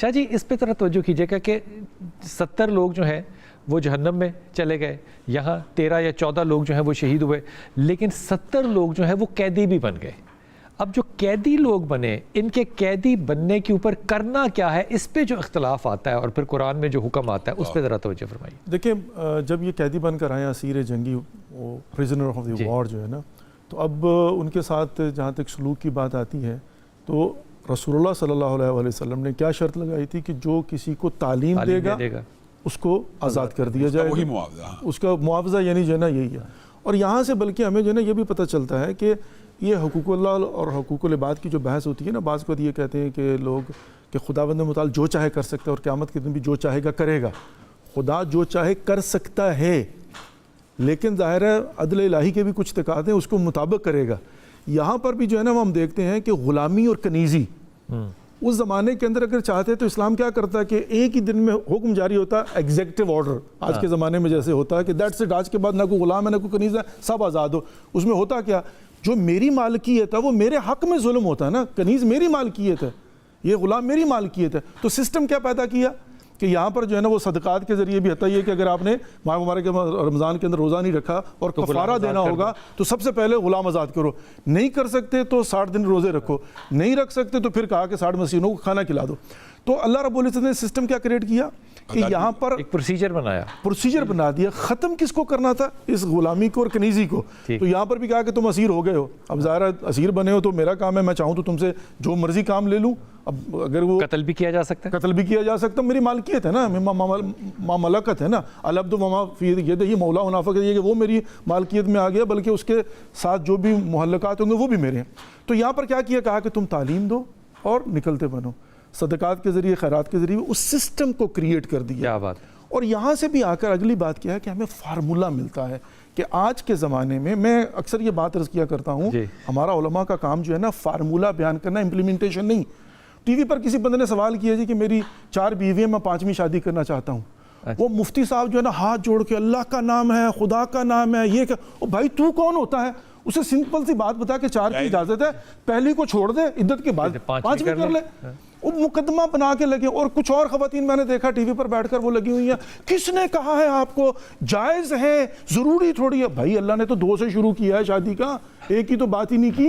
اچھا جی، اس پہ ذرا توجہ کیجیے گا کہ 70 لوگ جو ہیں وہ جہنم میں چلے گئے، یہاں 13 یا 14 لوگ جو ہیں وہ شہید ہوئے، لیکن 70 لوگ جو ہیں وہ قیدی بھی بن گئے۔ اب جو قیدی لوگ بنے، ان کے قیدی بننے کے اوپر کرنا کیا ہے، اس پہ جو اختلاف آتا ہے اور پھر قرآن میں جو حکم آتا ہے اس پہ ذرا توجہ فرمائیے۔ دیکھیں، جب یہ قیدی بن کر آئے اسیر جنگی، وہ پریزنر آف دی وار جو ہے نا، تو اب ان کے ساتھ جہاں تک سلوک کی بات آتی ہے تو رسول اللہ صلی اللہ علیہ وآلہ وسلم نے کیا شرط لگائی تھی کہ جو کسی کو تعلیم دے گا اس کو آزاد کر دیا جائے گا، وہی معاوضہ، اس کا معاوضہ یعنی جو ہے نا یہی ہے۔ اور یہاں سے بلکہ ہمیں جو ہے نا یہ بھی پتہ چلتا ہے کہ یہ حقوق اللہ اور حقوق العباد کی جو بحث ہوتی ہے نا، بعض کو یہ کہتے ہیں کہ لوگ کہ خداوند متعال جو چاہے کر سکتا ہے اور قیامت کے دن بھی جو چاہے گا کرے گا۔ خدا جو چاہے کر سکتا ہے، لیکن ظاہر ہے عدل الہی کے بھی کچھ تقاضے ہیں، اس کو مطابق کرے گا۔ یہاں پر بھی جو ہے نا وہ ہم دیکھتے ہیں کہ غلامی اور کنیزی اس زمانے کے اندر اگر چاہتے تو اسلام کیا کرتا ہے کہ ایک ہی دن میں حکم جاری ہوتا ہے، ایگزیکٹو آرڈر، آج کے زمانے میں جیسے ہوتا ہے کہ دیٹس اٹ، آج کے بعد نہ کوئی غلام ہے نہ کوئی کنیز ہے، سب آزاد ہو۔ اس میں ہوتا کیا، جو میری مالکیت ہے وہ میرے حق میں ظلم ہوتا ہے نا، کنیز میری مالکیت ہے، یہ غلام میری مالکیت ہے۔ تو سسٹم کیا پیدا کیا کہ یہاں پر جو ہے نا وہ صدقات کے ذریعے بھی، حتیٰ یہ کہ اگر آپ نے ماہ مبارک رمضان کے اندر روزہ نہیں رکھا اور کفارہ دینا ہوگا تو سب سے پہلے غلام آزاد کرو، نہیں کر سکتے تو 60 دن روزے رکھو، نہیں رکھ سکتے تو پھر کہا کہ 60 مسکینوں کو کھانا کھلا دو۔ تو اللہ رب العزت نے سسٹم کیا کریٹ کیا کہ یہاں پر ایک پروسیجر بنا دیا۔ ختم کس کو کرنا تھا؟ اس غلامی کو اور کنیزی کو۔ تو یہاں پر بھی کہا کہ تم اسیر ہو گئے ہو، اب ظاہر ہے اسیر بنے ہو تو میرا کام ہے، میں چاہوں تو تم سے جو مرضی کام لے لوں۔ اب اگر وہ قتل بھی کیا جا سکتا ہے، قتل بھی کیا جا سکتا، میری مالکیت ہے نا، ما ملکت ہے نا، العبد وما فی یدہ مولا منافق ہے کہ وہ میری مالکیت میں آ گیا، بلکہ اس کے ساتھ جو بھی محلقات ہوں گے وہ بھی میرے ہیں۔ تو یہاں پر کیا کیا، کہا کہ تم تعلیم دو اور نکلتے بنو، صدقات کے ذریعے، خیرات کے ذریعے اس سسٹم کو کریٹ کر دیا۔ کیا بات۔ اور یہاں سے بھی آ کر اگلی بات کیا ہے کہ ہمیں فارمولہ ملتا ہے کہ آج کے زمانے میں اکثر یہ بات عرض کیا کرتا ہوں، ہمارا علماء کا کام جو ہے نا فارمولہ بیان کرنا، امپلیمنٹیشن نہیں۔ ٹی وی پر کسی بندے نے سوال کیا جی کہ میری 4 بیوی ہیں، میں 5ویں شادی کرنا چاہتا ہوں۔ وہ مفتی صاحب جو ہے نا ہاتھ جوڑ کے اللہ کا نام ہے، خدا کا نام ہے، یہ کہ بھائی تو کون ہوتا ہے؟ اسے سمپل سی بات بتا کہ 4 کی اجازت ہے، پہلی کو چھوڑ دے، عدت کے بعد 5ویں کر لے۔ وہ مقدمہ بنا کے لگے۔ اور کچھ اور خواتین میں نے دیکھا ٹی وی پر بیٹھ کر وہ لگی ہوئی ہیں، کس نے کہا ہے آپ کو جائز ہے، ضروری تھوڑی ہے۔ بھائی اللہ نے تو 2 سے شروع کیا ہے شادی کا، ایک کی تو بات ہی نہیں کی۔